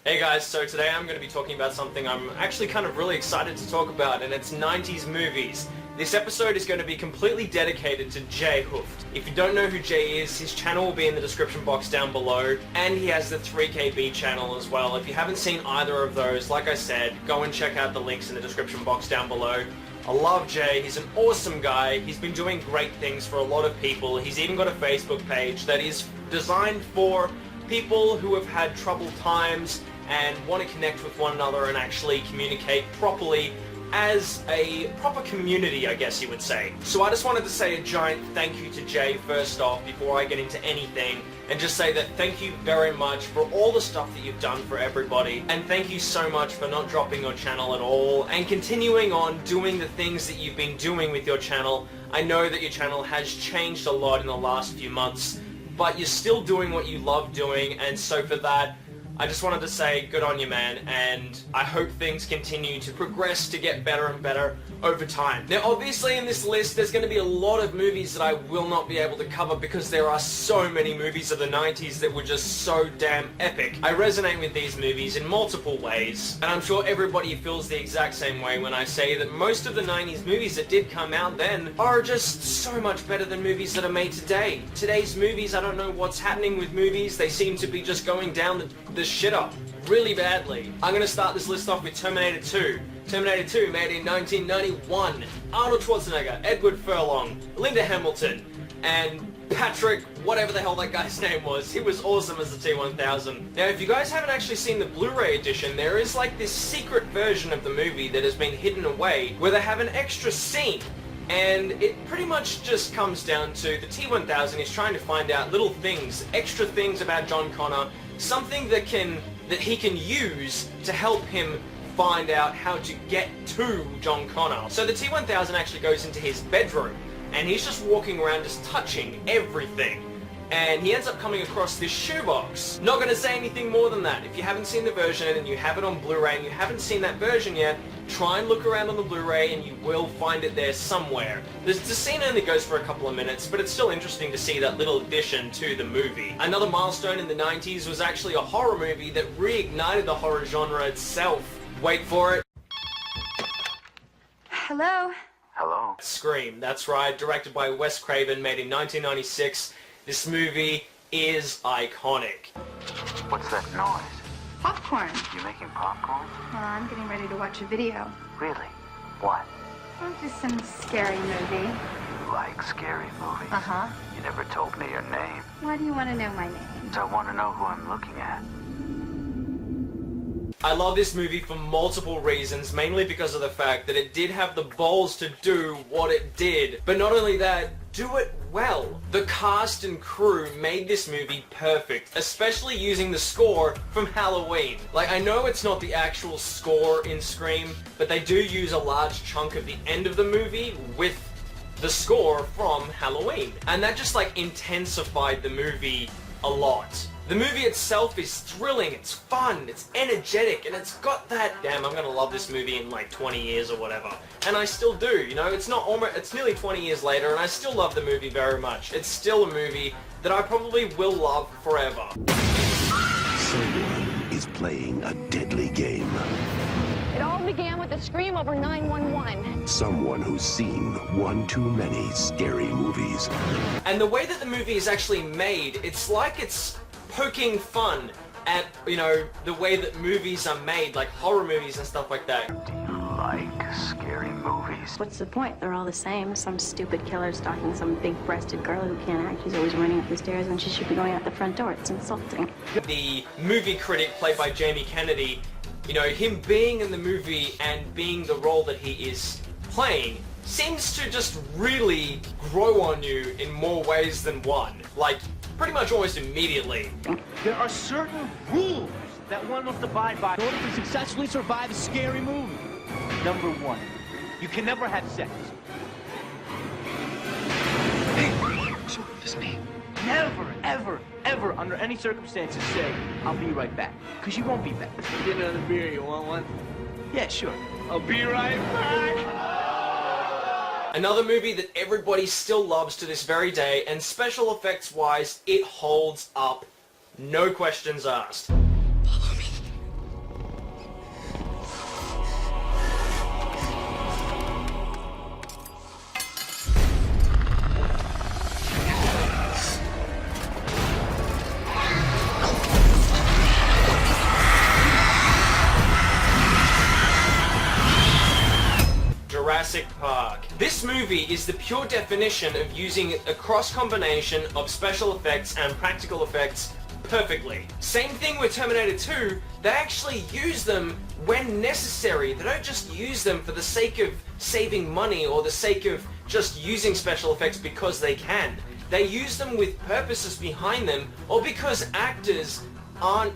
Hey guys, so today I'm going to be talking about something I'm actually kind of really excited to talk about, and it's 90s movies. This episode is going to be completely dedicated to Jay Hooft. If you don't know who Jay is, his channel will be in the description box down below, and he has the 3KB channel as well. If you haven't seen either of those, like I said, go and check out the links in the description box down below. I love Jay, he's an awesome guy, he's been doing great things for a lot of people. He's even got a Facebook page that is designed for people who have had troubled times and want to connect with one another and actually communicate properly as a proper community, I guess you would say. So I just wanted to say a giant thank you to Jay first off before I get into anything, and just say that thank you very much for all the stuff that you've done for everybody, and thank you so much for not dropping your channel at all and continuing on doing the things that you've been doing with your channel. I know that your channel has changed a lot in the last few months, but you're still doing what you love doing, and so for that, I just wanted to say good on you, man, and I hope things continue to progress to get better and better over time. Now obviously in this list there's going to be a lot of movies that I will not be able to cover because there are so many movies of the 90s that were just so damn epic. I resonate with these movies in multiple ways, and I'm sure everybody feels the exact same way when I say that most of the 90s movies that did come out then are just so much better than movies that are made today. Today's movies, I don't know what's happening with movies, they seem to be just going down the shitter really badly. I'm going to start this list off with Terminator 2. Terminator 2, made in 1991. Arnold Schwarzenegger, Edward Furlong, Linda Hamilton, and Patrick, whatever the hell that guy's name was. He was awesome as the T-1000. Now, if you guys haven't actually seen the Blu-ray edition, there is like this secret version of the movie that has been hidden away, where they have an extra scene. And it pretty much just comes down to the T-1000 is trying to find out little things, extra things about John Connor, something that he can use to help him find out how to get to John Connor. So the T-1000 actually goes into his bedroom, and he's just walking around just touching everything. And he ends up coming across this shoebox. Not going to say anything more than that. If you haven't seen the version and you have it on Blu-ray and you haven't seen that version yet, try and look around on the Blu-ray and you will find it there somewhere. The scene only goes for a couple of minutes, but it's still interesting to see that little addition to the movie. Another milestone in the 90s was actually a horror movie that reignited the horror genre itself. Wait for it. Hello? Hello? Scream, that's right, directed by Wes Craven, made in 1996. This movie is iconic. What's that noise? Popcorn. You making popcorn? Well, I'm getting ready to watch a video. Really? What? Oh, just some scary movie. You like scary movies? Uh-huh. You never told me your name. Why do you want to know my name? So I want to know who I'm looking at. I love this movie for multiple reasons, mainly because of the fact that it did have the balls to do what it did. But not only that, do it well. The cast and crew made this movie perfect, especially using the score from Halloween. Like, I know it's not the actual score in Scream, but they do use a large chunk of the end of the movie with the score from Halloween. And that just like intensified the movie a lot. The movie itself is thrilling, it's fun, it's energetic, and it's got that, damn, I'm gonna love this movie in like 20 years or whatever. And I still do, you know, it's nearly 20 years later, and I still love the movie very much. It's still a movie that I probably will love forever. Someone is playing a deadly game. It all began with a scream over 911. Someone who's seen one too many scary movies. And the way that the movie is actually made, it's like it's poking fun at, you know, the way that movies are made, like horror movies and stuff like that. Do you like scary movies? What's the point? They're all the same. Some stupid killer stalking some big-breasted girl who can't act. She's always running up the stairs when she should be going out the front door. It's insulting. The movie critic, played by Jamie Kennedy, you know, him being in the movie and being the role that he is playing seems to just really grow on you in more ways than one. Like, pretty much almost immediately. There are certain rules that one must abide by in order to successfully survive a scary movie. Number one, you can never have sex. Hey, it's me. Never, ever, ever, under any circumstances, say, I'll be right back. Because you won't be back. Get another beer, you want one? Yeah, sure. I'll be right back. Another movie that everybody still loves to this very day, and special effects wise, it holds up. No questions asked. Follow me. Jurassic Park. This movie is the pure definition of using a cross combination of special effects and practical effects perfectly. Same thing with Terminator 2, they actually use them when necessary. They don't just use them for the sake of saving money or the sake of just using special effects because they can. They use them with purposes behind them, or because actors aren't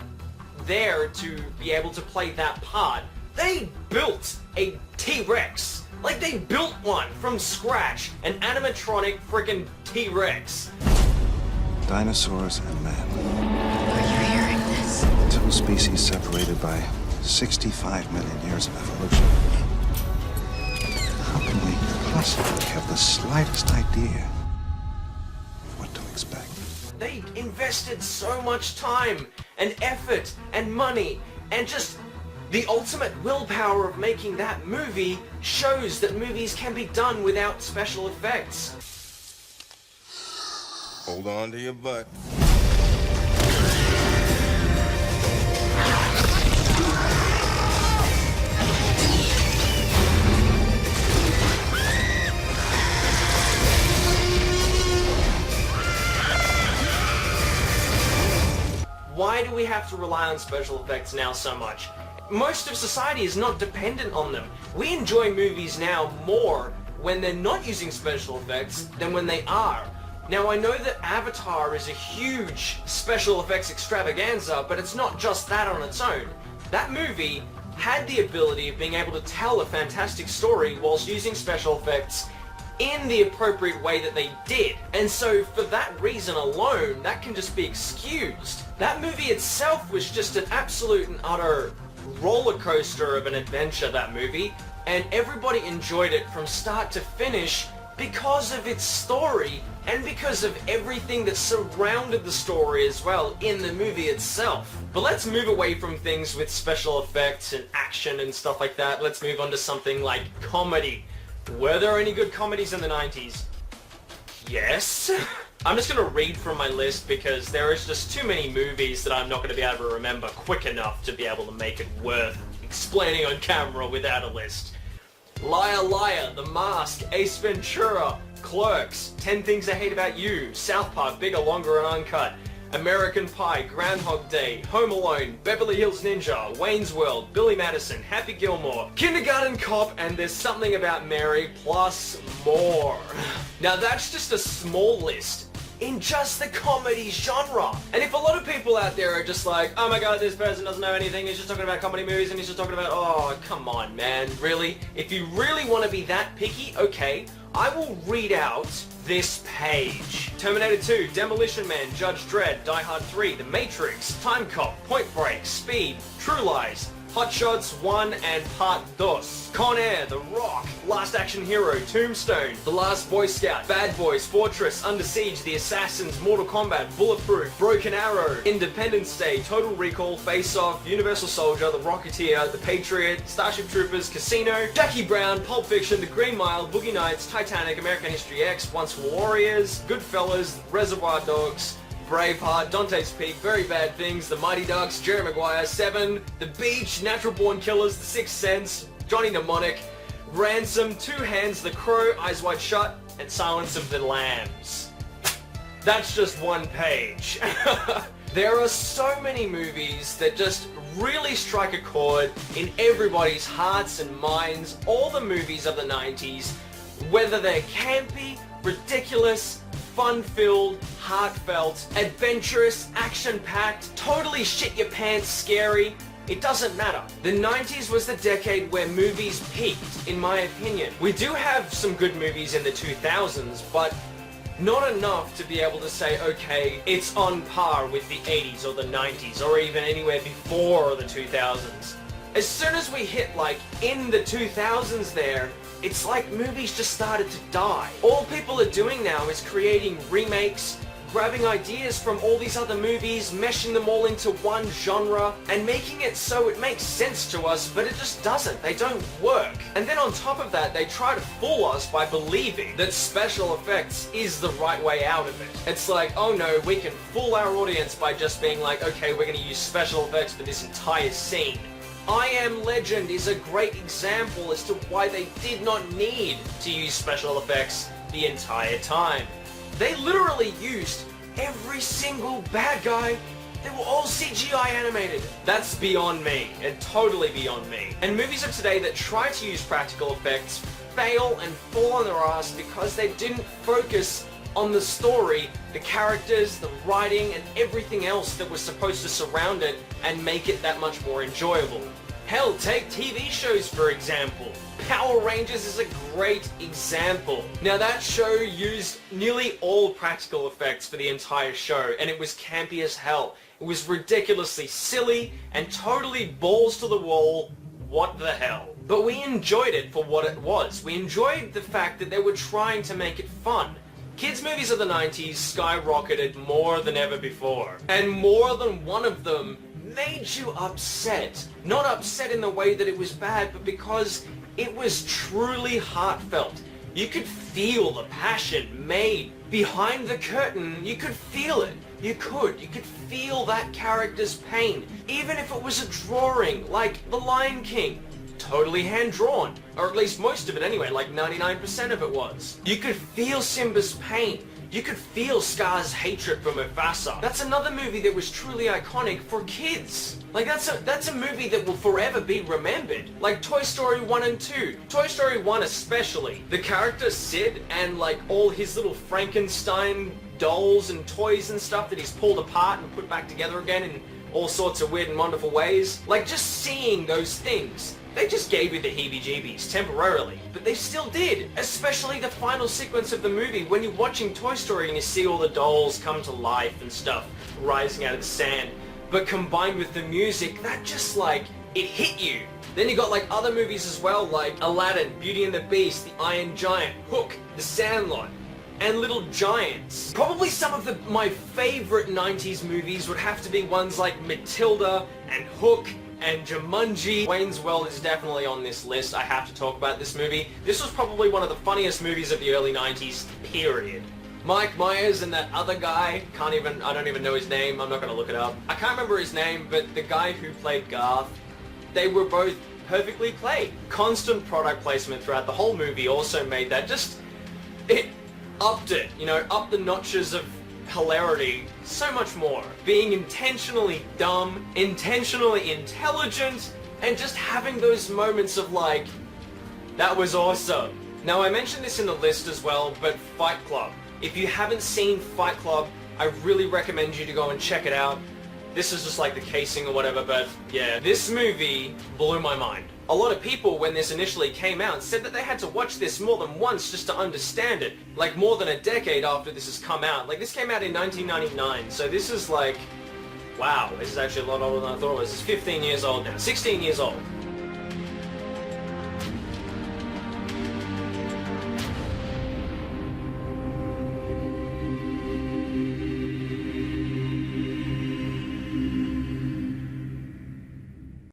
there to be able to play that part. They built a T-Rex. Like, they built one from scratch. An animatronic frickin' T-Rex. Dinosaurs and man. Are you hearing this? Two species separated by 65 million years of evolution. How can we possibly have the slightest idea of what to expect? They invested so much time and effort and money, and just the ultimate willpower of making that movie shows that movies can be done without special effects. Hold on to your butt. Why do we have to rely on special effects now so much? Most of society is not dependent on them. We enjoy movies now more when they're not using special effects than when they are. Now, I know that Avatar is a huge special effects extravaganza, but it's not just that on its own. That movie had the ability of being able to tell a fantastic story whilst using special effects in the appropriate way that they did. And so for that reason alone, that can just be excused. That movie itself was just an absolute and utter roller coaster of an adventure, that movie, and everybody enjoyed it from start to finish because of its story and because of everything that surrounded the story as well in the movie itself. But let's move away from things with special effects and action and stuff like that. Let's move on to something like comedy. Were there any good comedies in the 90s? Yes. I'm just going to read from my list because there is just too many movies that I'm not going to be able to remember quick enough to be able to make it worth explaining on camera without a list. Liar Liar, The Mask, Ace Ventura, Clerks, 10 Things I Hate About You, South Park, Bigger, Longer and Uncut, American Pie, Groundhog Day, Home Alone, Beverly Hills Ninja, Wayne's World, Billy Madison, Happy Gilmore, Kindergarten Cop, and There's Something About Mary, plus more. Now that's just a small list in just the comedy genre. And if a lot of people out there are just like, oh my god, this person doesn't know anything, he's just talking about comedy movies and he's just talking about, oh, come on, man, really? If you really want to be that picky, okay, I will read out this page. Terminator 2, Demolition Man, Judge Dredd, Die Hard 3, The Matrix, Time Cop, Point Break, Speed, True Lies, Hot Shots 1 and Part 2, Con Air, The Rock, Last Action Hero, Tombstone, The Last Boy Scout, Bad Boys, Fortress, Under Siege, The Assassins, Mortal Kombat, Bulletproof, Broken Arrow, Independence Day, Total Recall, Face Off, Universal Soldier, The Rocketeer, The Patriot, Starship Troopers, Casino, Jackie Brown, Pulp Fiction, The Green Mile, Boogie Nights, Titanic, American History X, Once Were Warriors, Goodfellas, Reservoir Dogs, Braveheart, Dante's Peak, Very Bad Things, The Mighty Ducks, Jerry Maguire, Seven, The Beach, Natural Born Killers, The Sixth Sense, Johnny Mnemonic, Ransom, Two Hands, The Crow, Eyes Wide Shut, and Silence of the Lambs. That's just one page. There are so many movies that just really strike a chord in everybody's hearts and minds. All the movies of the 90s, whether they're campy, ridiculous, fun-filled, heartfelt, adventurous, action-packed, totally shit-your-pants scary, it doesn't matter. The 90s was the decade where movies peaked, in my opinion. We do have some good movies in the 2000s, but not enough to be able to say, okay, it's on par with the 80s or the 90s, or even anywhere before the 2000s. As soon as we hit, like, in the 2000s there, it's like movies just started to die. All people are doing now is creating remakes, grabbing ideas from all these other movies, meshing them all into one genre, and making it so it makes sense to us, but it just doesn't. They don't work. And then on top of that, they try to fool us by believing that special effects is the right way out of it. It's like, oh no, we can fool our audience by just being like, okay, we're gonna use special effects for this entire scene. I Am Legend is a great example as to why they did not need to use special effects the entire time. They literally used every single bad guy. They were all CGI animated. That's beyond me, and totally beyond me. And movies of today that try to use practical effects fail and fall on their ass because they didn't focus on the story, the characters, the writing, and everything else that was supposed to surround it and make it that much more enjoyable. Hell, take TV shows for example. Power Rangers is a great example. Now that show used nearly all practical effects for the entire show, and it was campy as hell. It was ridiculously silly and totally balls to the wall. What the hell? But we enjoyed it for what it was. We enjoyed the fact that they were trying to make it fun. Kids' movies of the 90s skyrocketed more than ever before. And more than one of them made you upset. Not upset in the way that it was bad, but because it was truly heartfelt. You could feel the passion made behind the curtain. You could feel it. You could feel that character's pain. Even if it was a drawing, like The Lion King. Totally hand-drawn. Or at least most of it anyway, like 99% of it was. You could feel Simba's pain. You could feel Scar's hatred for Mufasa. That's another movie that was truly iconic for kids. Like that's a movie that will forever be remembered. Like Toy Story 1 and 2. Toy Story 1 especially. The character Sid and like all his little Frankenstein dolls and toys and stuff that he's pulled apart and put back together again in all sorts of weird and wonderful ways. Like just seeing those things. They just gave you the heebie-jeebies temporarily, but they still did, especially the final sequence of the movie when you're watching Toy Story and you see all the dolls come to life and stuff rising out of the sand, but combined with the music, that just like, it hit you. Then you got like other movies as well, like Aladdin, Beauty and the Beast, The Iron Giant, Hook, The Sandlot, and Little Giants. Probably some of my favorite 90s movies would have to be ones like Matilda and Hook and Jumanji. Wayne's World is definitely on this list. I have to talk about this movie. This was probably one of the funniest movies of the early 90s, period. Mike Myers and that other guy, I don't even know his name, I'm not gonna look it up. I can't remember his name, but the guy who played Garth, they were both perfectly played. Constant product placement throughout the whole movie also made that it upped it, you know, up the notches of hilarity so much more. Being intentionally dumb, intentionally intelligent, and just having those moments of like, that was awesome. Now I mentioned this in the list as well, but Fight Club. If you haven't seen Fight Club, I really recommend you to go and check it out. This is just like the casing or whatever, but yeah, this movie blew my mind. A lot of people, when this initially came out, said that they had to watch this more than once just to understand it. Like more than a decade after this has come out. Like this came out in 1999, so this is like, wow, this is actually a lot older than I thought it was. It's 15 years old now, 16 years old.